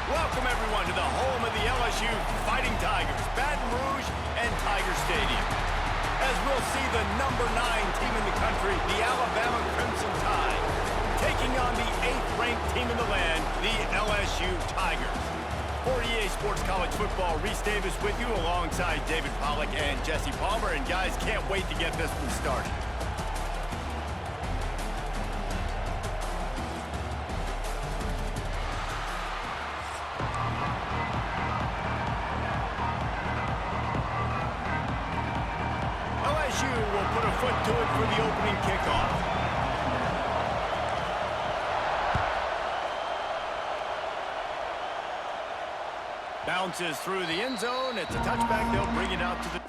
Welcome, everyone, to the home of the LSU Fighting Tigers, Baton Rouge and Tiger Stadium. As we'll see the #9 team in the country, the Alabama Crimson Tide, taking on the 8th-ranked team in the land, the LSU Tigers. For EA Sports College Football, Reese Davis with you alongside David Pollack and Jesse Palmer. And guys, can't wait to get this one started. LSU will put a foot to it for the opening kickoff. Bounces through the end zone. It's a touchback. They'll bring it out to the...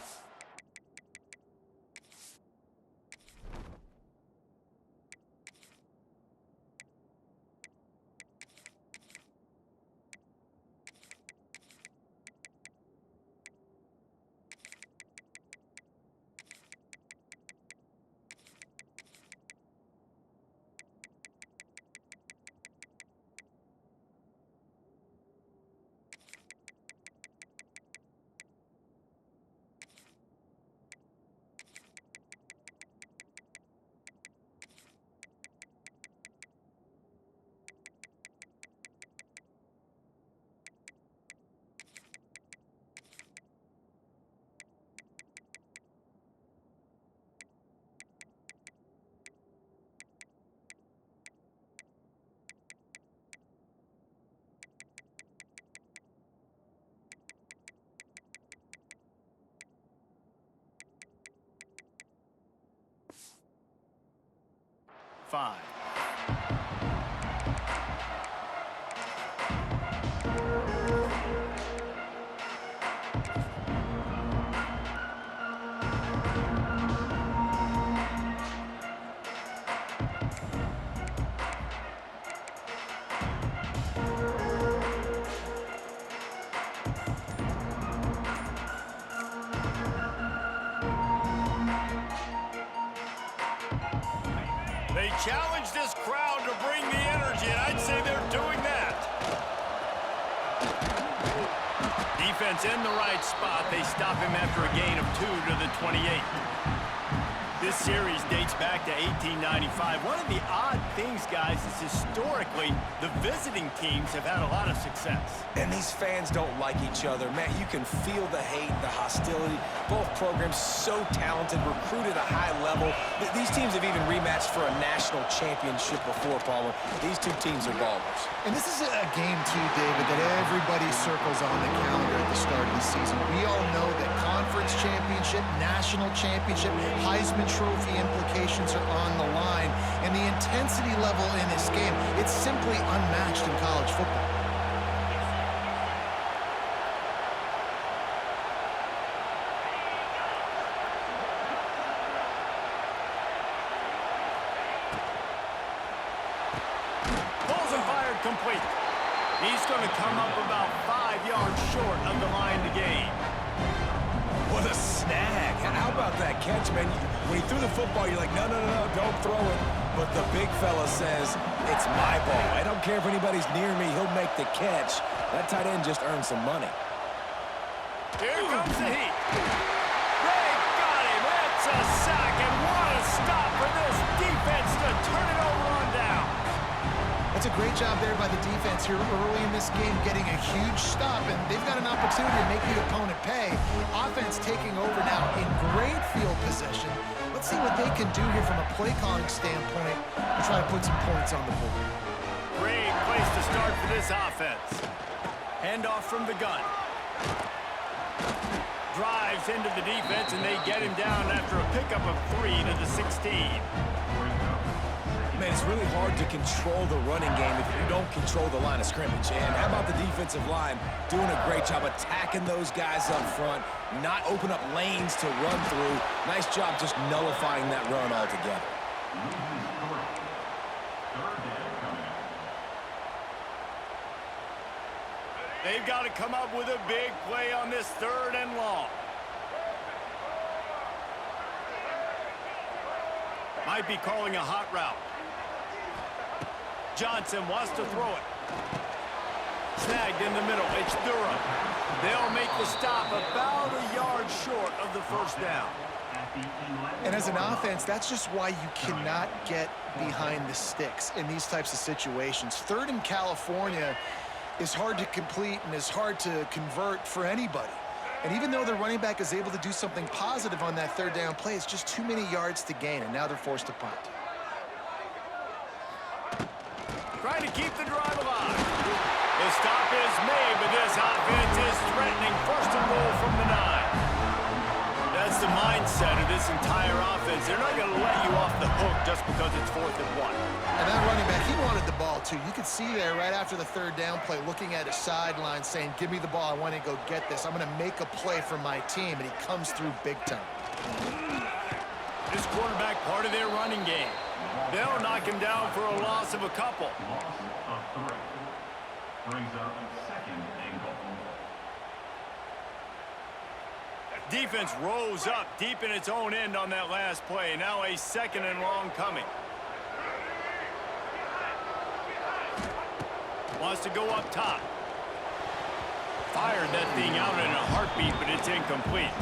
Five. They challenge this crowd to bring the energy, and I'd say they're doing that. Defense in the right spot. They stop him after a gain of 2 to the 28. This series dates back to 1895. One of the odd things, guys, is historically the visiting teams have had a lot of success. And these fans don't like each other. Man, you can feel the hate, the hostility. Both programs so talented, recruited at a high level. These teams have even rematched for a national championship before, Palmer. These two teams are ballers. And this is a game, too, David, that everybody circles on the calendar at the start of the season. We all know that conference championship, national championship, Heisman Trophy implications are on the line. And the intensity level in this game, it's simply unmatched in college football. Pulls and fired complete. He's going to come up about 5 yards short of the line to gain. What a snag. How about that catch, man? When he threw the football, you're like, no, don't throw it. But the big fella says, it's my ball. I don't care if anybody's near me. He'll make the catch. That tight end just earned some money. Here comes the heat. They got him. It's a sack, and what a stop for this defense to turn it over on down. That's a great job there by the defense here early in this game, getting a huge stop, and they've got an opportunity to make the opponent pay. Offense taking over now in great field position. Let's see what they can do here from a play-calling standpoint to try to put some points on the board. Great place to start for this offense. Handoff from the gun. Drives into the defense, and they get him down after a pickup of 3 to the 16. Man, it's really hard to control the running game if you don't control the line of scrimmage. And how about the defensive line doing a great job attacking those guys up front, not open up lanes to run through. Nice job just nullifying that run altogether. They've got to come up with a big play on this 3rd and long. Might be calling a hot route. Johnson wants to throw it. Snagged in the middle. It's Durham. They'll make the stop about a yard short of the first down. And as an offense, that's just why you cannot get behind the sticks in these types of situations. Third in California is hard to complete and is hard to convert for anybody. And even though the running back is able to do something positive on that third down play, it's just too many yards to gain, and now they're forced to punt. Trying to keep the drive alive. The stop is made, but this offense is threatening first and goal from the 9. That's the mindset of this entire offense. They're not going to let you off the hook just because it's 4th and 1. And that running back, he wanted the ball too. You could see there right after the third down play, looking at his sideline saying, give me the ball, I want to go get this. I'm going to make a play for my team, and he comes through big time. This quarterback part of their running game. They'll knock him down for a loss of a couple. Loss of 3. Brings up 2nd and goal. Defense rose up deep in its own end on that last play. Now a 2nd and long coming. Wants to go up top. Fired that thing out in a heartbeat, but it's incomplete.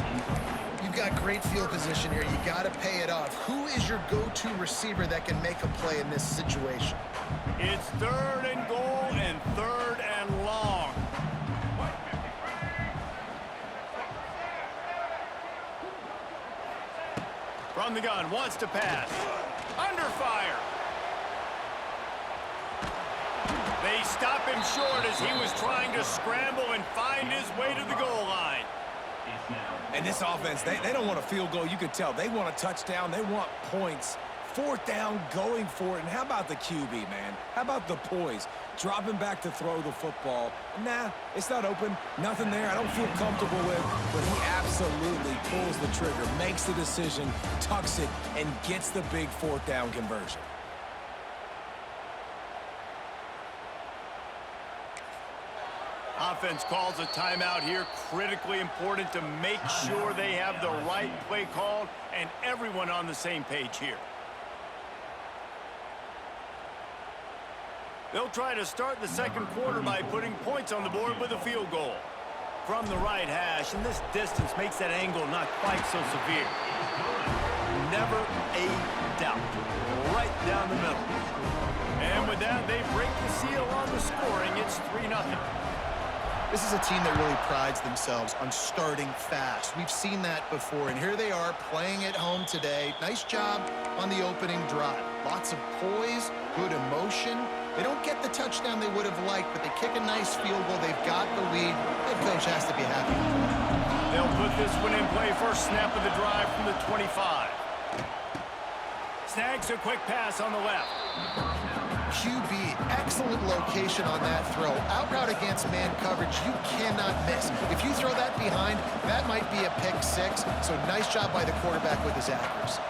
You've got great field position here. You got to pay it off. Who is your go-to receiver that can make a play in this situation? It's 3rd and goal and 3rd and long. From the gun, wants to pass. Under fire. They stop him short as he was trying to scramble and find his way to the goal line. And this offense, they don't want a field goal. You can tell. They want a touchdown. They want points. 4th down, going for it. And how about the QB, man? How about the poise? Dropping back to throw the football. Nah, it's not open. Nothing there I don't feel comfortable with. But he absolutely pulls the trigger, makes the decision, tucks it, and gets the big 4th down conversion. Offense calls a timeout here. Critically important to make sure they have the right play called and everyone on the same page here. They'll try to start the second quarter by putting points on the board with a field goal. From the right hash, and this distance makes that angle not quite so severe. Never a doubt. Right down the middle. And with that, they break the seal on the scoring. It's 3-0. This is a team that really prides themselves on starting fast. We've seen that before, and here they are playing at home today. Nice job on the opening drive. Lots of poise, good emotion. They don't get the touchdown they would have liked, but they kick a nice field goal. They've got the lead. Head coach has to be happy with that. They'll put this one in play. First snap of the drive from the 25. Snags a quick pass on the left. QB, excellent location on that throw. Out route against man coverage, you cannot miss. If you throw that behind, that might be a pick 6. So nice job by the quarterback with his accuracy.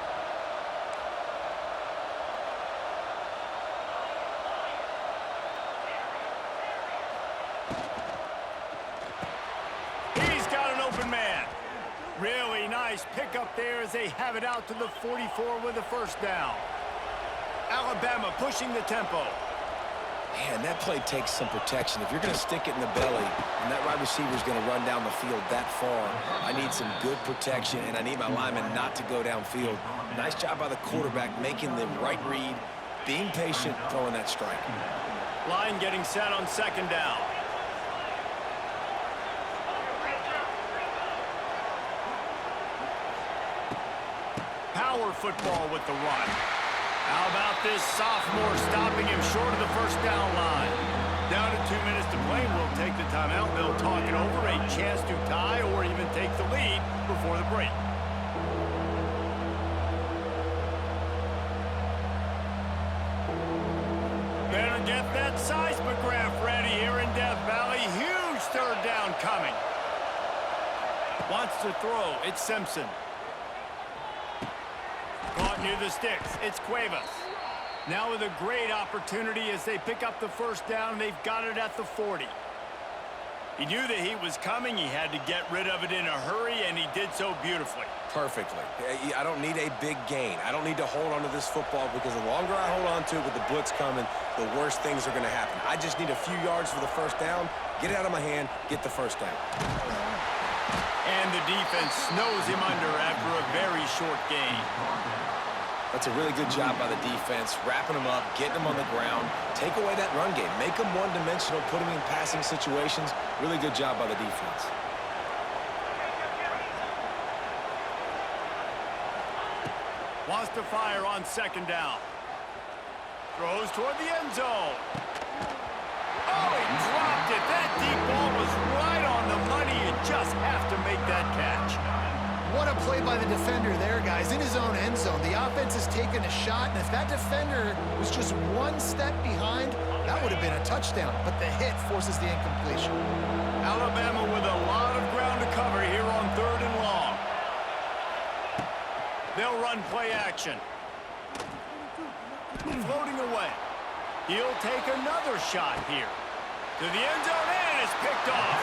He's got an open man. Really nice pickup there as they have it out to the 44 with a first down. Alabama pushing the tempo. Man, that play takes some protection. If you're going to stick it in the belly and that wide receiver is going to run down the field that far, I need some good protection, and I need my lineman not to go downfield. Nice job by the quarterback making the right read, being patient, throwing that strike. Line getting set on second down. Power football with the run. How about this sophomore stopping him short of the first down line? Down to 2 minutes to play. We'll take the timeout. They'll talk it over. A chance to tie or even take the lead before the break. Better get that seismograph ready here in Death Valley. Huge third down coming. Wants to throw. It's Simpson. Caught near the sticks. It's Cuevas. Now with a great opportunity as they pick up the first down. They've got it at the 40. He knew that he was coming. He had to get rid of it in a hurry, and he did so beautifully. Perfectly. I don't need a big gain. I don't need to hold on to this football because the longer I hold on to it with the blitz coming, the worse things are going to happen. I just need a few yards for the first down, get it out of my hand, get the first down. And the defense snows him under after a very short gain. That's a really good job by the defense, wrapping them up, getting them on the ground. Take away that run game. Make them one-dimensional, put them in passing situations. Really good job by the defense. Wants to fire on second down. Throws toward the end zone. Oh, he dropped it. That deep ball was right on the money. You just have to make that catch. What a play by the defender there, guys. In his own end zone, the offense has taken a shot, and if that defender was just one step behind, that would have been a touchdown. But the hit forces the incompletion. Alabama with a lot of ground to cover here on 3rd and long. They'll run play action. Floating away. He'll take another shot here. To the end zone, and it's picked off.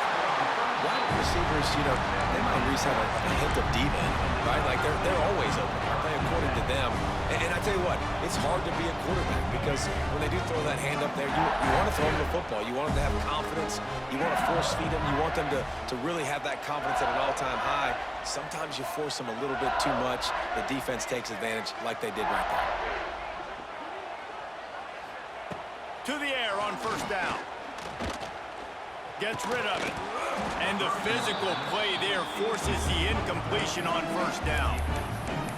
Wide receivers, they might at least have a hint of deep end, right? Like, they're always open, aren't they, according to them? And I tell you what, it's hard to be a quarterback because when they do throw that hand up there, you want to throw them the football. You want them to have confidence. You want to force feed them. You want them to really have that confidence at an all-time high. Sometimes you force them a little bit too much. The defense takes advantage like they did right there. To the air on first down. Gets rid of it. And the physical play there forces the incompletion on first down.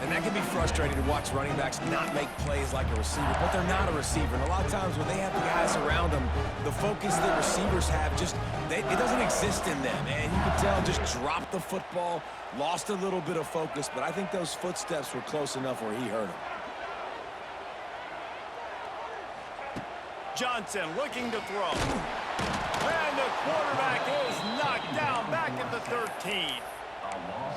And that can be frustrating to watch running backs not make plays like a receiver, but they're not a receiver. And a lot of times when they have the guys around them, the focus that receivers have it doesn't exist in them. And you can tell just dropped the football, lost a little bit of focus, but I think those footsteps were close enough where he heard them. Johnson looking to throw. And the quarterback is knocked down back at the 13.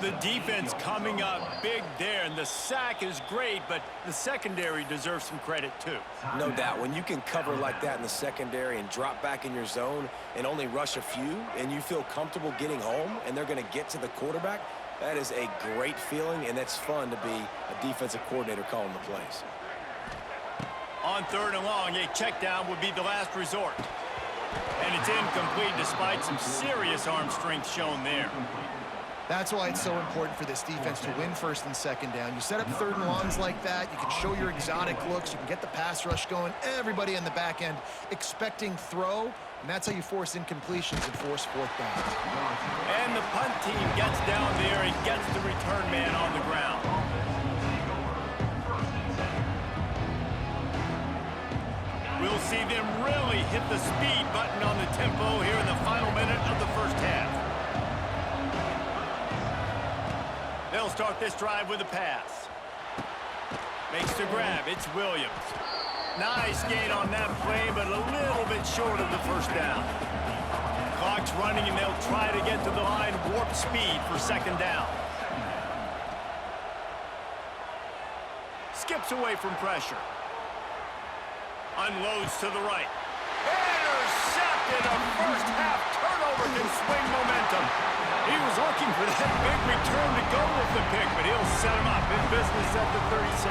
The defense coming up big there, and the sack is great, but the secondary deserves some credit too. No doubt. When you can cover like that in the secondary and drop back in your zone and only rush a few, and you feel comfortable getting home, and they're going to get to the quarterback, that is a great feeling, and it's fun to be a defensive coordinator calling the plays. On 3rd and long, a check down would be the last resort. And it's incomplete despite some serious arm strength shown there. That's why it's so important for this defense to win 1st and 2nd down. You set up 3rd and longs like that, you can show your exotic looks, you can get the pass rush going, everybody in the back end expecting throw, and that's how you force incompletions and force 4th downs. And the punt team gets down there and gets the return man on the ground. We'll see them really hit the speed button on the tempo here in the final minute of the first half. They'll start this drive with a pass. Makes the grab. It's Williams. Nice gain on that play, but a little bit short of the first down. Clock's running, and they'll try to get to the line warp speed for 2nd down. Skips away from pressure. Unloads to the right. Intercepted. A first half turnover can swing momentum. He was looking for that big return to go with the pick, but he'll set him up in business at the 36.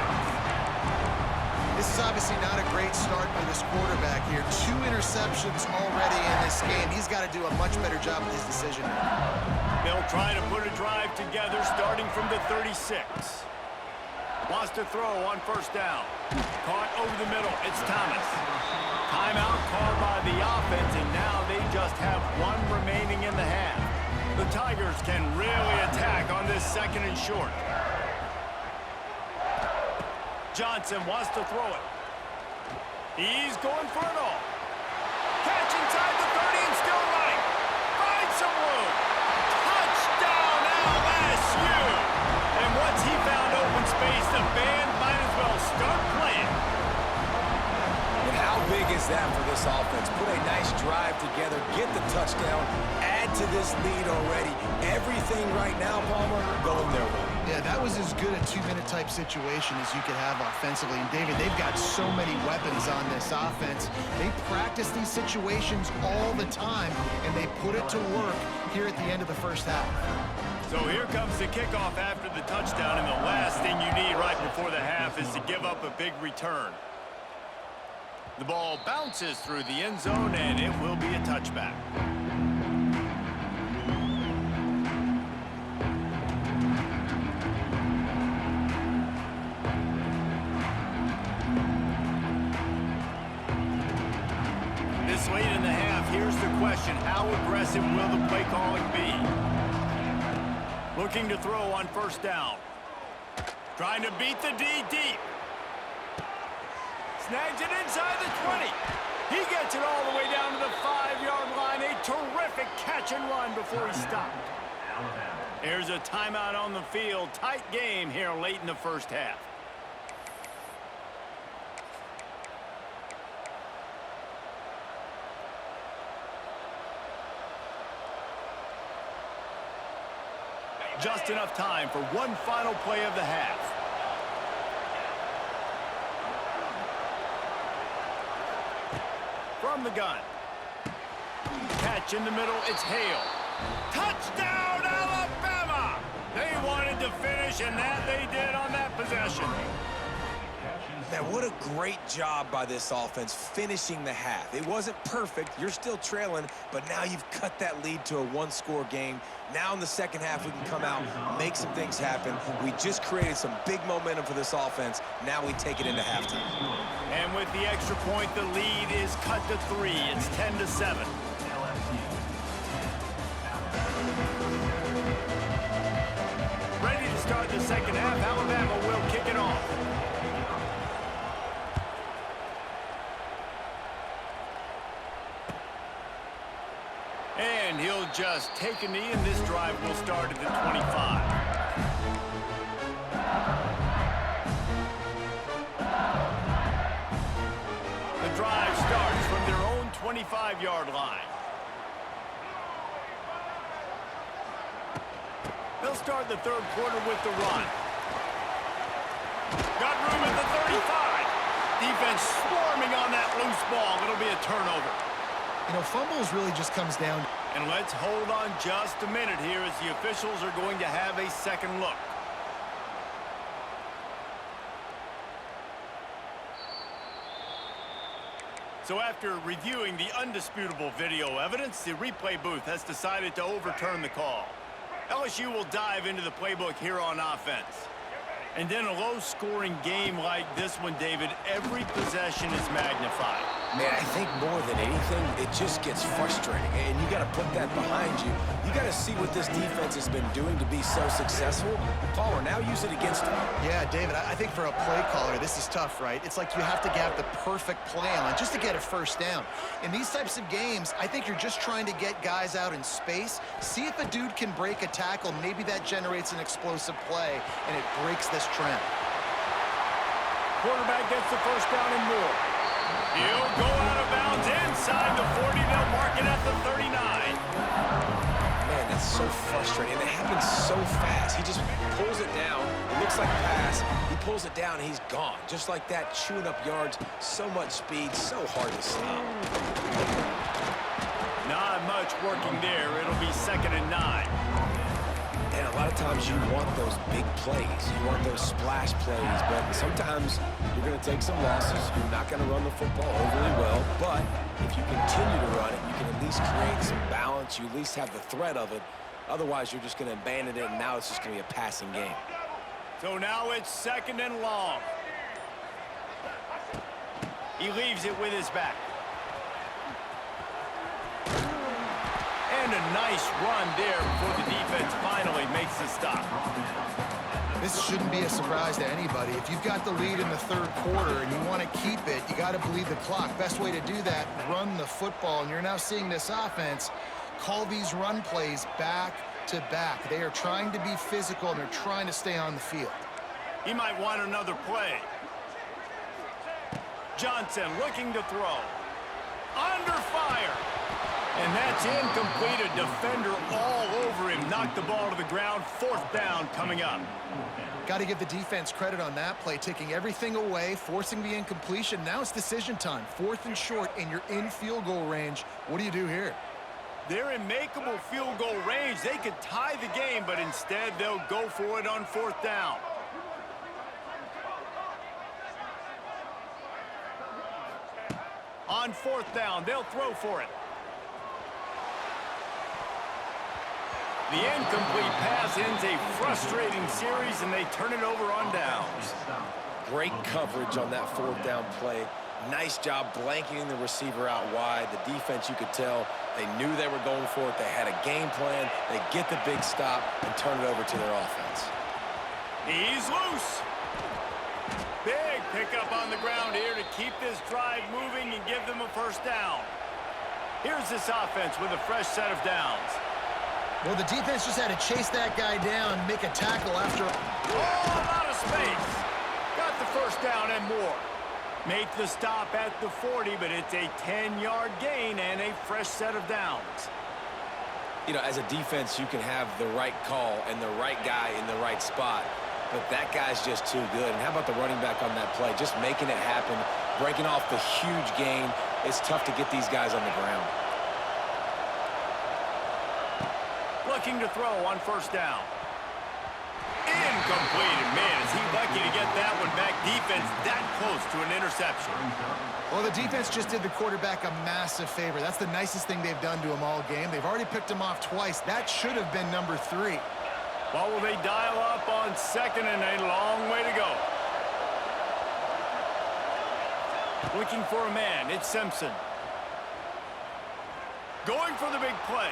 This is obviously not a great start for this quarterback here. 2 interceptions already in this game. He's got to do a much better job with his decision. They'll try to put a drive together starting from the 36. Wants to throw on first down. Caught over the middle. It's Thomas. Timeout called by the offense, and now they just have 1 remaining in the half. The Tigers can really attack on this 2nd and short. Johnson wants to throw it. He's going for it all. Catch inside the 30 and still running. Finds some room. Touchdown LSU! And once he found open space, the band might as well start playing. And how big is that for this offense? Put a nice drive together, get the touchdown, add to this lead already. Everything right now, Palmer, going their way. Yeah, that was as good a 2-minute type situation as you could have offensively. And David, they've got so many weapons on this offense. They practice these situations all the time, and they put it to work here at the end of the first half. So here comes the kickoff after the touchdown, and the last thing you need right before the half is to give up a big return. The ball bounces through the end zone, and it will be a touchback. This late in the half, here's the question: how aggressive will the play calling be? Looking to throw on first down. Trying to beat the D deep. Snags it inside the 20. He gets it all the way down to the 5-yard line. A terrific catch and run before he stopped. There's a timeout on the field. Tight game here late in the first half. Just enough time for one final play of the half. From the gun. Catch in the middle, it's Hale. Touchdown, Alabama! They wanted to finish, and that they did on that possession. Man, what a great job by this offense finishing the half. It wasn't perfect. You're still trailing, but now you've cut that lead to a one-score game. Now in the second half, we can come out, make some things happen. We just created some big momentum for this offense. Now we take it into halftime. And with the extra point, the lead is cut to 3. It's 10-7. Ready to start the second half. Alabama will kick it off. And he'll just take a knee, and this drive will start at the 25. The drive starts from their own 25-yard line. They'll start the third quarter with the run. Got room at the 35. Defense swarming on that loose ball. It'll be a turnover. You know, fumbles really just comes down. And let's hold on just a minute here as the officials are going to have a second look. So after reviewing the undisputable video evidence, the replay booth has decided to overturn the call. LSU will dive into the playbook here on offense. And in a low-scoring game like this one, David, every possession is magnified. Man, I think more than anything, it just gets frustrating, and you got to put that behind you. You got to see what this defense has been doing to be so successful. Caller, now use it against them. Yeah, David, I think for a play caller, this is tough, right? It's like you have to have the perfect play on just to get a first down. In these types of games, I think you're just trying to get guys out in space, see if a dude can break a tackle. Maybe that generates an explosive play, and it breaks this trend. Quarterback gets the first down and more. He'll go out of bounds inside the 40. They'll mark it at the 39. Man, that's so frustrating. And it happens so fast. He just pulls it down. It looks like a pass. He pulls it down, and he's gone. Just like that, chewing up yards. So much speed, so hard to stop. Not much working there. It'll be 2nd and 9. And a lot of times you want those big plays. You want those splash plays. But sometimes you're going to take some losses. You're not going to run the football overly well. But if you continue to run it, you can at least create some balance. You at least have the threat of it. Otherwise, you're just going to abandon it, and now it's just going to be a passing game. So now it's 2nd and long. He leaves it with his back. And a nice run there before the defense finally makes the stop. This shouldn't be a surprise to anybody. If you've got the lead in the third quarter and you want to keep it, you got to bleed the clock. Best way to do that, run the football. And you're now seeing this offense call these run plays back to back. They are trying to be physical, and they're trying to stay on the field. He might want another play. Johnson looking to throw. Under fire. And that's incomplete. A defender all over him. Knocked the ball to the ground. 4th down coming up. Got to give the defense credit on that play, taking everything away, forcing the incompletion. Now it's decision time. 4th and short, and you're in field goal range. What do you do here? They're in makeable field goal range. They could tie the game, but instead they'll go for it on 4th down. On 4th down, they'll throw for it. The incomplete pass ends a frustrating series, and they turn it over on downs. Great coverage on that 4th down play. Nice job blanketing the receiver out wide. The defense, you could tell, they knew they were going for it. They had a game plan. They get the big stop and turn it over to their offense. He's loose. Big pickup on the ground here to keep this drive moving and give them a 1st down. Here's this offense with a fresh set of downs. Well, the defense just had to chase that guy down, make a tackle after. Oh, out of space. Got the 1st down and more. Make the stop at the 40, but it's a 10-yard gain and a fresh set of downs. You know, as a defense, you can have the right call and the right guy in the right spot, but that guy's just too good. And how about the running back on that play? Just making it happen, breaking off the huge gain. It's tough to get these guys on the ground. Looking to throw on 1st down. Incomplete. Man, is he lucky to get that one back. Defense that close to an interception. Well, the defense just did the quarterback a massive favor. That's the nicest thing they've done to him all game. They've already picked him off twice. That should have been number 3. Well, will they dial up on 2nd and a long way to go? Looking for a man. It's Simpson. Going for the big play.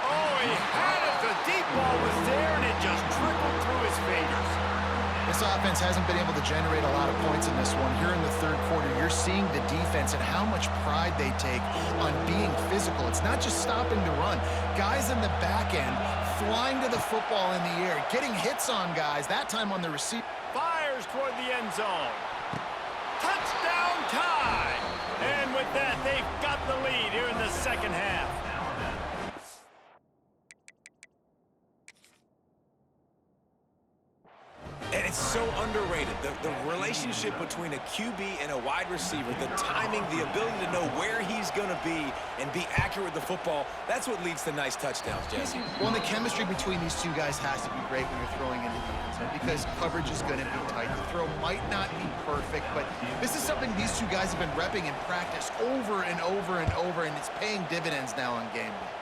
Oh, he had it. The deep ball was there, and it just trickled through his fingers. This offense hasn't been able to generate a lot of points in this one. Here in the 3rd quarter, you're seeing the defense and how much pride they take on being physical. It's not just stopping to run. Guys in the back end flying to the football in the air, getting hits on guys, that time on the receiver. Fires toward the end zone. Touchdown tie! And with that, they've got the lead here in the 2nd half. And it's so underrated. The relationship between a QB and a wide receiver, the timing, the ability to know where he's going to be and be accurate with the football, that's what leads to nice touchdowns, Jesse. Well, and the chemistry between these two guys has to be great when you're throwing into the end zone because coverage is going to be tight. The throw might not be perfect, but this is something these two guys have been repping in practice over and over and over, and it's paying dividends now on game day.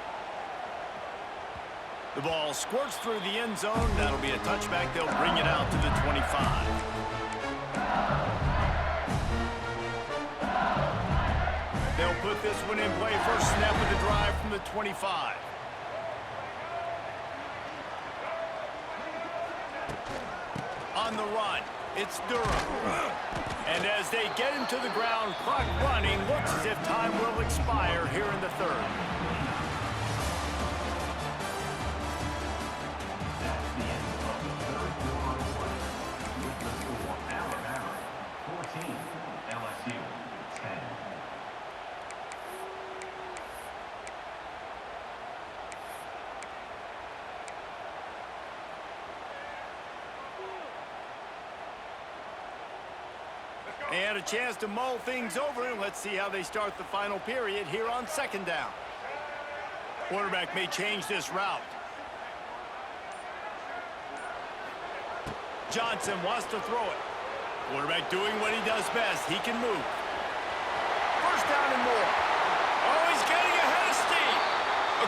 The ball squirts through the end zone. That'll be a touchback. They'll bring it out to the 25. They'll put this one in play. First snap of the drive from the 25. On the run, it's Durham. And as they get him to the ground, clock running, looks as if time will expire here in the 3rd. And a chance to mull things over. Let's see how they start the final period here on 2nd down. Quarterback may change this route. Johnson wants to throw it. Quarterback doing what he does best. He can move. 1st down and more. Oh, he's getting ahead of steam.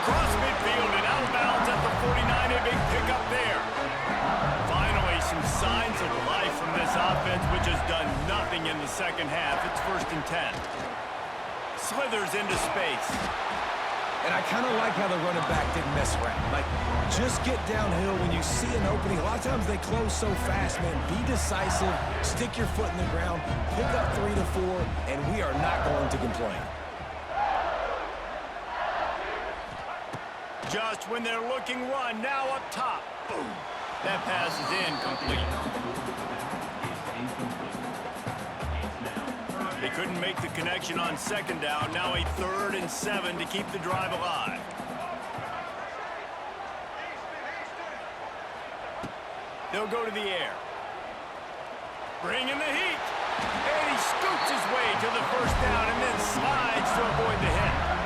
Across midfield and out of bounds at the 49. A big pickup there. Finally, some signs of life from this offense, which has done nothing in the 2nd half. It's 1st and 10. Slithers into space. And I kind of like how the running back didn't mess around. Like, just get downhill when you see an opening. A lot of times they close so fast, man. Be decisive, stick your foot in the ground, pick up 3 to 4, and we are not going to complain. Just when they're looking run, now up top. Boom. That pass is incomplete. They Couldn't make the connection on second down. Now a 3rd and 7 to keep the drive alive. They'll go to the air. Bring in the heat. And he scoots his way to the first down and then slides to avoid the hit.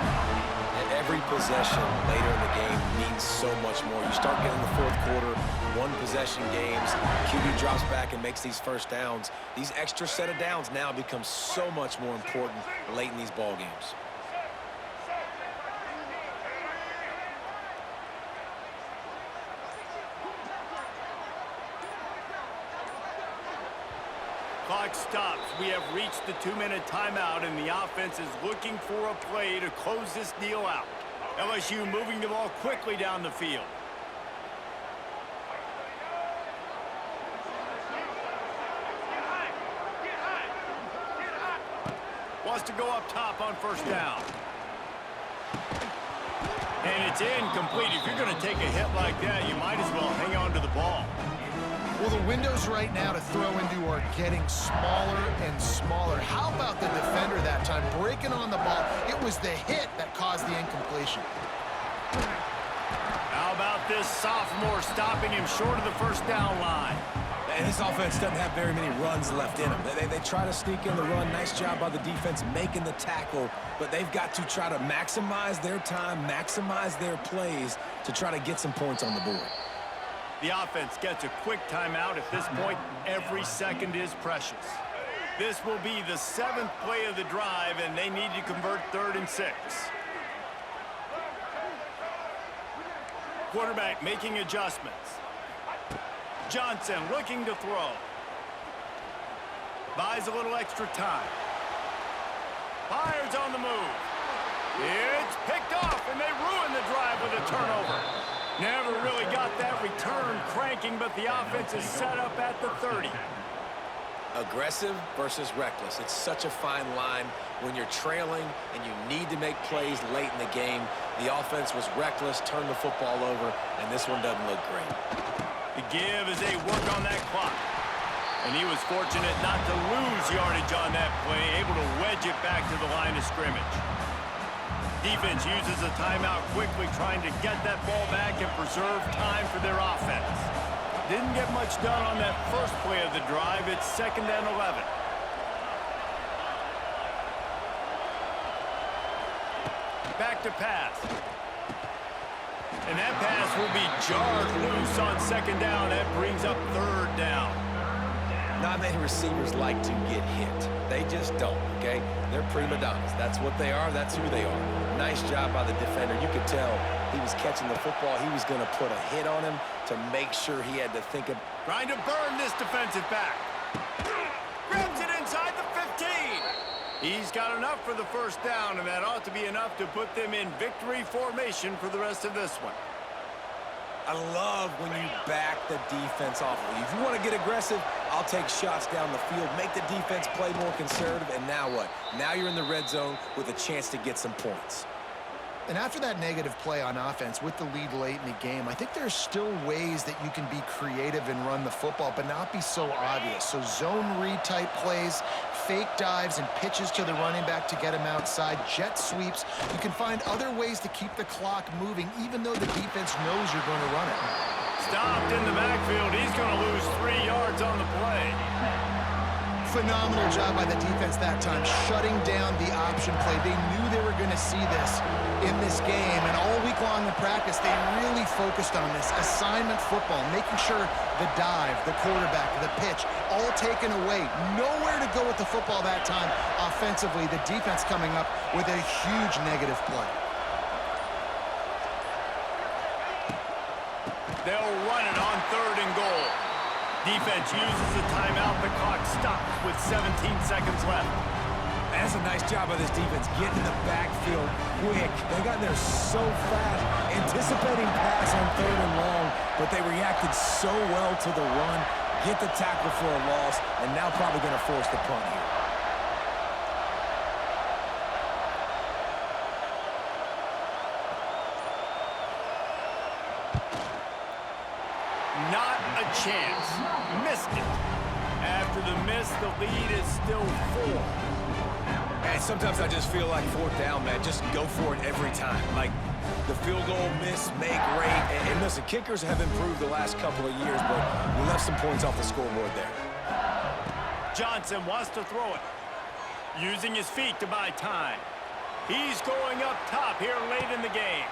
Every possession later in the game means so much more. You start getting the fourth quarter, one-possession games, QB drops back and makes these first downs. These extra set of downs now become so much more important late in these ball games. Clock stops. We have reached the 2-minute timeout, and the offense is looking for a play to close this deal out. LSU moving the ball quickly down the field. Wants to go up top on first down. And it's incomplete. If you're going to take a hit like that, you might as well hang on to the ball. Well, the windows right now to throw into are getting smaller and smaller. How about the defender that time breaking on the ball? It was the hit that caused the incompletion. How about this sophomore stopping him short of the first down line? And this offense doesn't have very many runs left in them. They try to sneak in the run. Nice job by the defense making the tackle, but they've got to try to maximize their time, maximize their plays to try to get some points on the board. The offense gets a quick timeout. At this point, every second is precious. This will be the 7th play of the drive, and they need to convert 3rd and 6. Quarterback making adjustments. Johnson looking to throw. Buys a little extra time. Fires on the move. It's picked off, and they ruin the drive with a turnover. Never really got that return cranking, but the offense is set up at the 30. Aggressive versus reckless. It's such a fine line when you're trailing and you need to make plays late in the game. The offense was reckless, turned the football over, and this one doesn't look great. The give as they work on that clock. And he was fortunate not to lose yardage on that play, able to wedge it back to the line of scrimmage. Defense uses a timeout quickly, trying to get that ball back and preserve time for their offense. Didn't get much done on that first play of the drive. It's 2nd and 11. Back to pass. And that pass will be jarred loose on 2nd down. That brings up 3rd down. Not many receivers like to get hit. They just don't, okay? They're prima donnas. That's what they are. That's who they are. Nice job by the defender. You could tell he was catching the football. He was going to put a hit on him to make sure he had to think of... Trying to burn this defensive back. Grabs it inside the 15. He's got enough for the first down, and that ought to be enough to put them in victory formation for the rest of this one. I love when you back the defense off. If you want to get aggressive, I'll take shots down the field, make the defense play more conservative, and now what? Now you're in the red zone with a chance to get some points. And after that negative play on offense with the lead late in the game, I think there's still ways that you can be creative and run the football, but not be so obvious. So zone read type plays, fake dives and pitches to the running back to get him outside, jet sweeps. You can find other ways to keep the clock moving, even though the defense knows you're going to run it. Stopped in the backfield. He's going to lose 3 yards on the play. Phenomenal job by the defense that time, shutting down the option play. They knew they were going to see this in this game, and all week long in practice, they really focused on this assignment football, making sure the dive, the quarterback, the pitch, all taken away. Nowhere to go with the football that time offensively. The defense coming up with a huge negative play. They'll run it on 3rd and goal. Defense uses the timeout. The clock stops with 17 seconds left. That's a nice job by this defense, getting in the backfield quick. They got in there so fast, anticipating pass on 3rd and long, but they reacted so well to the run, get the tackle for a loss, and now probably going to force the punt here. Not a chance. Missed it. After the miss, the lead is still 4. And sometimes I just feel like fourth down, man, just go for it every time. Like, the field goal miss, make rate. And listen, kickers have improved the last couple of years, but we left some points off the scoreboard there. Johnson wants to throw it. Using his feet to buy time. He's going up top here late in the game.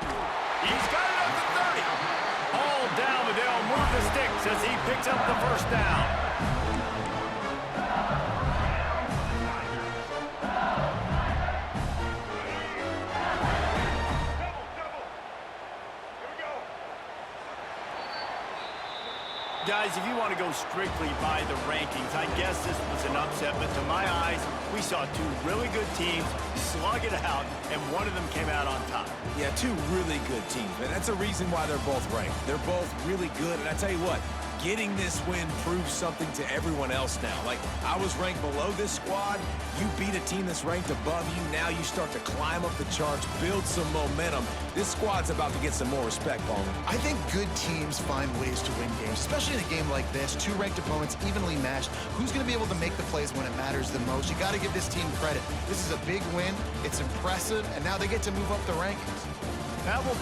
He's got it up to 30. All down, but they'll move the sticks as he picks up the first down. Guys, if you want to go strictly by the rankings, I guess this was an upset, but to my eyes, we saw two really good teams slug it out, and one of them came out on top. Yeah, two really good teams, man. That's a reason why they're both ranked. They're both really good, and I tell you what, getting this win proves something to everyone else now. Like, I was ranked below this squad. You beat a team that's ranked above you. Now you start to climb up the charts, build some momentum. This squad's about to get some more respect, Palmer. I think good teams find ways to win games, especially in a game like this. Two ranked opponents evenly matched. Who's going to be able to make the plays when it matters the most? You got to give this team credit. This is a big win. It's impressive, and now they get to move up the rankings. That will